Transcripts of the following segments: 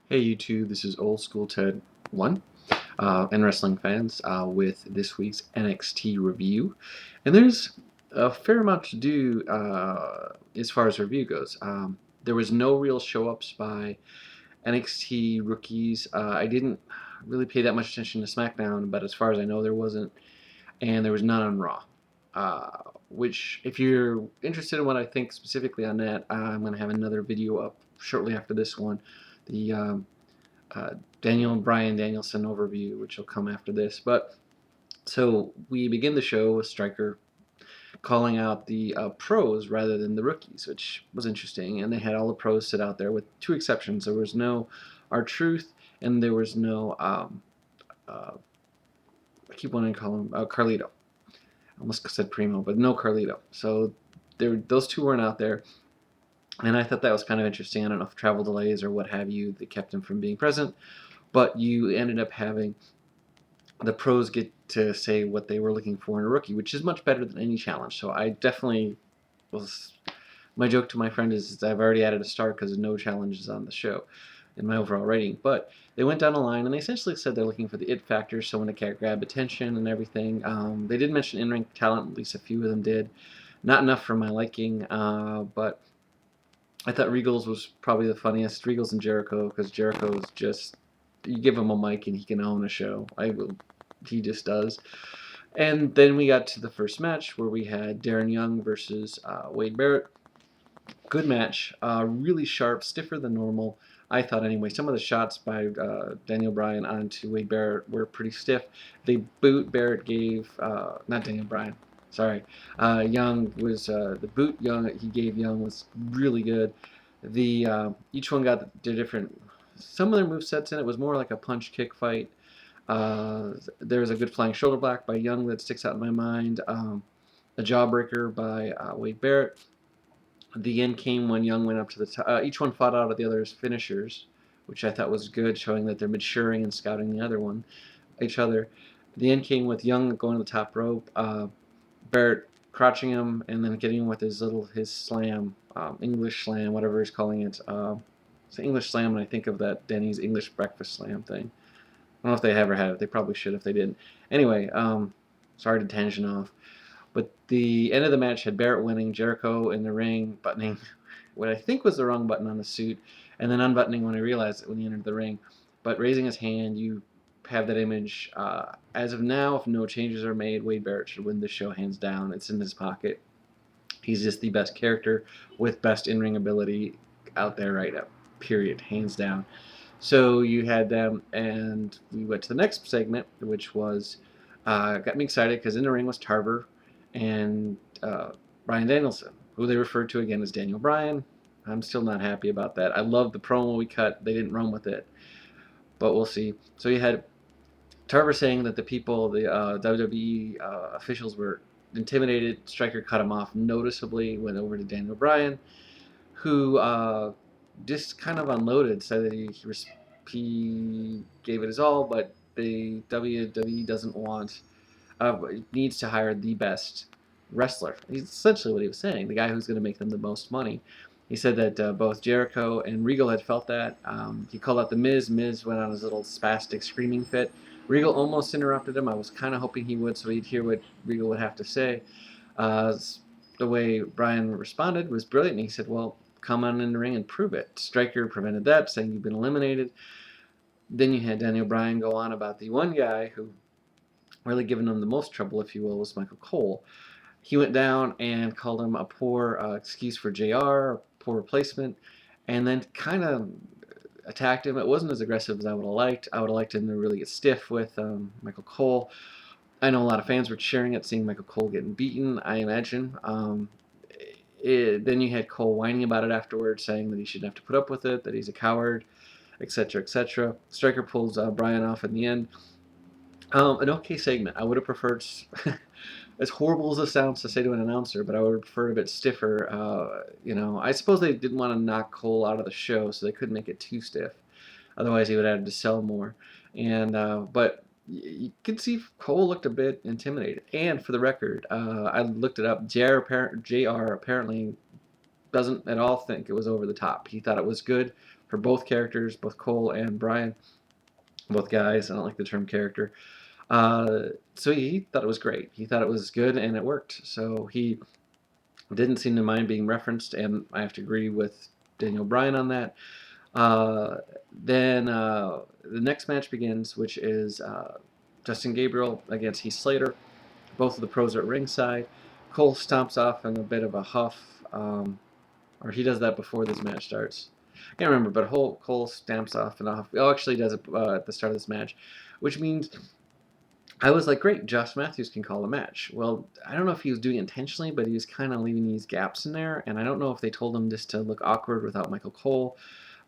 Hey YouTube, this is Old School Ted 1 and wrestling fans with this week's NXT review. And there's a fair amount to do as far as review goes. There was no real show-ups by NXT rookies. I didn't really pay that much attention to Smackdown, but as far as I know, there wasn't. And there was none on Raw. Which, if you're interested in what I think specifically on that, I'm going to have another video up shortly after this one. The Daniel and Bryan Danielson overview, which will come after this. But so we begin the show with Stryker calling out the pros rather than the rookies, which was interesting. And they had all the pros sit out there with two exceptions. There was no R-Truth, and there was no I keep wanting to call him Carlito. I almost said Primo, but no Carlito. So those two weren't out there. And I thought that was kind of interesting. I don't know if travel delays or what have you that kept him from being present, but you ended up having the pros get to say what they were looking for in a rookie, which is much better than any challenge. So I definitely was. My joke to my friend is I've already added a star because no challenges on the show in my overall rating. But they went down the line and they essentially said they're looking for the it factor, someone to grab attention and everything. They did mention in-ring talent, at least a few of them did. Not enough for my liking, but I thought Regal's was probably the funniest. Regal's and Jericho, because Jericho is just, you give him a mic and he can own a show. He just does. And then we got to the first match where we had Darren Young versus Wade Barrett. Good match, really sharp, stiffer than normal. I thought anyway. Some of the shots by Daniel Bryan onto Wade Barrett were pretty stiff. The boot Barrett gave, not Daniel Bryan, sorry, Young was the boot Young he gave Young was really good. The each one got their different. Some of their movesets in it was more like a punch kick fight. There was a good flying shoulder block by Young that sticks out in my mind. A jawbreaker by Wade Barrett. The end came when Young went up to the top. Each one fought out of the other's finishers, which I thought was good, showing that they're maturing and scouting each other. The end came with Young going to the top rope, Barrett crouching him, and then getting him with his slam, English slam, whatever he's calling it. It's an English slam, and I think of that Denny's English breakfast slam thing. I don't know if they ever had it. They probably should if they didn't. Anyway, sorry to tangent off. But the end of the match had Barrett winning, Jericho in the ring, buttoning what I think was the wrong button on the suit, and then unbuttoning when he realized it when he entered the ring. But raising his hand, you have that image. As of now, if no changes are made, Wade Barrett should win this show hands down. It's in his pocket. He's just the best character with best in-ring ability out there right now. Period. Hands down. So you had them, and we went to the next segment, which was got me excited because in the ring was Tarver and Bryan Danielson, who they referred to again as Daniel Bryan. I'm still not happy about that. I love the promo we cut. They didn't run with it, but we'll see. So you had Tarver saying that the people, the WWE officials were intimidated. Stryker cut him off noticeably, went over to Daniel Bryan, who just kind of unloaded, said that he gave it his all, but the WWE doesn't want, needs to hire the best wrestler. He's essentially what he was saying, the guy who's going to make them the most money. He said that both Jericho and Regal had felt that. He called out the Miz. Miz went on his little spastic screaming fit. Regal almost interrupted him. I was kind of hoping he would, so he'd hear what Regal would have to say. The way Bryan responded was brilliant. He said, well, come on in the ring and prove it. Stryker prevented that, saying you've been eliminated. Then you had Daniel Bryan go on about the one guy who really given him the most trouble, if you will, was Michael Cole. He went down and called him a poor excuse for JR, a poor replacement, and then kind of attacked him. It wasn't as aggressive as I would have liked. I would have liked him to really get stiff with Michael Cole. I know a lot of fans were cheering at seeing Michael Cole getting beaten, I imagine. Then you had Cole whining about it afterwards, saying that he shouldn't have to put up with it, that he's a coward, etc., etc. Stryker pulls Bryan off in the end. An okay segment. I would have preferred, as horrible as it sounds to say to an announcer, but I would have preferred a bit stiffer. I suppose they didn't want to knock Cole out of the show, so they couldn't make it too stiff. Otherwise, he would have had to sell more. But you could see Cole looked a bit intimidated. And for the record, I looked it up. JR apparently doesn't at all think it was over the top. He thought it was good, for both characters, both Cole and Bryan, both guys. I don't like the term character. So he thought it was great. He thought it was good, and it worked. So he didn't seem to mind being referenced, and I have to agree with Daniel Bryan on that. Uh, then the next match begins, which is Justin Gabriel against Heath Slater. Both of the pros are at ringside. Cole stomps off in a bit of a huff, or he does that before this match starts. I can't remember, but Cole stamps off in a huff. Oh, actually, he does it at the start of this match, which means I was like, great, Josh Matthews can call a match. Well, I don't know if he was doing it intentionally, but he was kind of leaving these gaps in there, and I don't know if they told him just to look awkward without Michael Cole,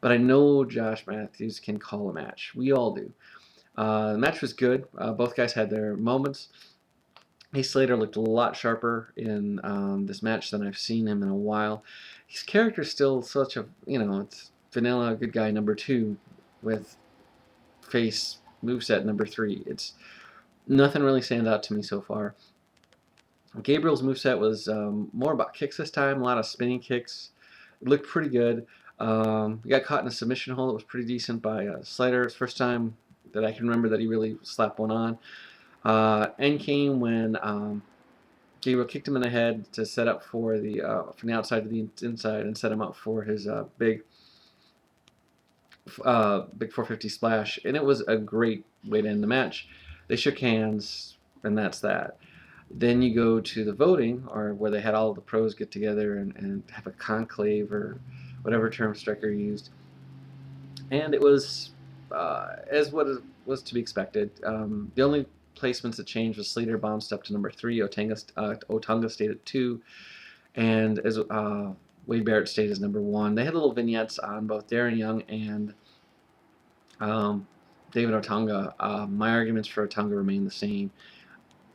but I know Josh Matthews can call a match. We all do. The match was good. Both guys had their moments. Heath Slater looked a lot sharper in this match than I've seen him in a while. His character's still such a, it's vanilla good guy number 2 with face moveset number 3. It's nothing really stands out to me so far. Gabriel's moveset was more about kicks this time, a lot of spinning kicks. It looked pretty good. He got caught in a submission hold that was pretty decent by Slater. It's the first time that I can remember that he really slapped one on. End came when Gabriel kicked him in the head to set up for the from the outside to the inside and set him up for his big 450 splash, and it was a great way to end the match. They shook hands, and that's that. Then you go to the voting, or where they had all the pros get together and have a conclave, or whatever term Striker used. And it was as what was to be expected. The only placements that changed was Slater bounced up to number 3, Otunga stayed at 2, and as Wade Barrett stayed as number 1. They had little vignettes on both Darren Young and David Otunga. My arguments for Otunga remain the same.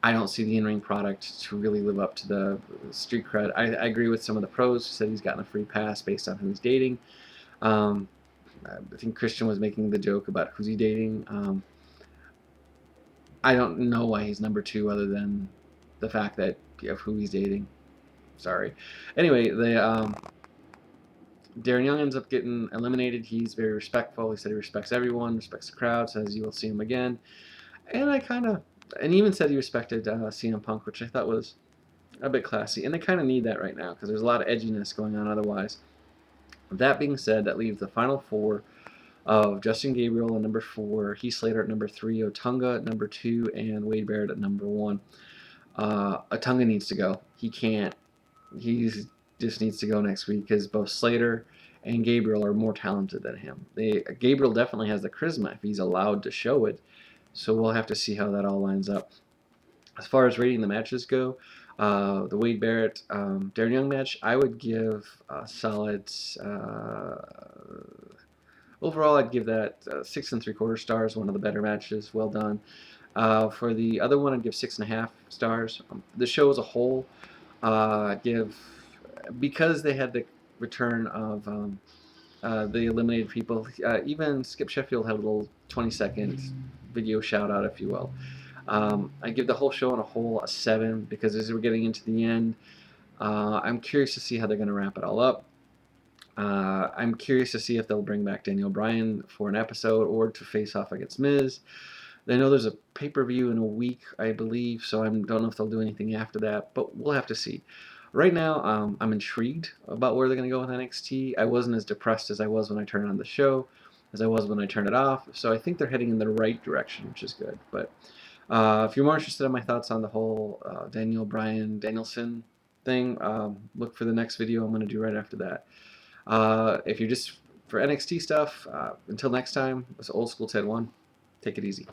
I don't see the in-ring product to really live up to the street cred. I agree with some of the pros who said he's gotten a free pass based on who he's dating. I think Christian was making the joke about who's he dating. I don't know why he's number 2 other than the fact that of who he's dating. Sorry. Anyway, Darren Young ends up getting eliminated. He's very respectful. He said he respects everyone, respects the crowd, says you will see him again. And he even said he respected CM Punk, which I thought was a bit classy. And they kind of need that right now because there's a lot of edginess going on otherwise. That being said, that leaves the final 4 of Justin Gabriel at number 4, Heath Slater at number 3, Otunga at number 2, and Wade Barrett at number 1. Otunga needs to go. He can't. He just needs to go next week because both Slater and Gabriel are more talented than him. Gabriel definitely has the charisma if he's allowed to show it. So we'll have to see how that all lines up. As far as rating the matches go, the Wade Barrett Darren Young match, I would give a solid. Overall, I'd give that 6 3/4 stars. One of the better matches. Well done. For the other one, I'd give 6.5 stars. The show as a whole, I'd give, because they had the return of the eliminated people. Even Skip Sheffield had a little 20-second video shout out, if you will. I give the whole show on a whole a 7 because as we're getting into the end, I'm curious to see how they're going to wrap it all up. I'm curious to see if they'll bring back Daniel Bryan for an episode or to face off against Miz. I know there's a pay-per-view in a week, I believe, so I don't know if they'll do anything after that, but we'll have to see. Right now, I'm intrigued about where they're going to go with NXT. I wasn't as depressed as I was when I turned on the show as I was when I turned it off, so I think they're heading in the right direction, which is good. But if you're more interested in my thoughts on the whole Daniel Bryan Danielson thing, look for the next video I'm going to do right after that. If you're just for NXT stuff, until next time, it's Old School Ted 1. Take it easy.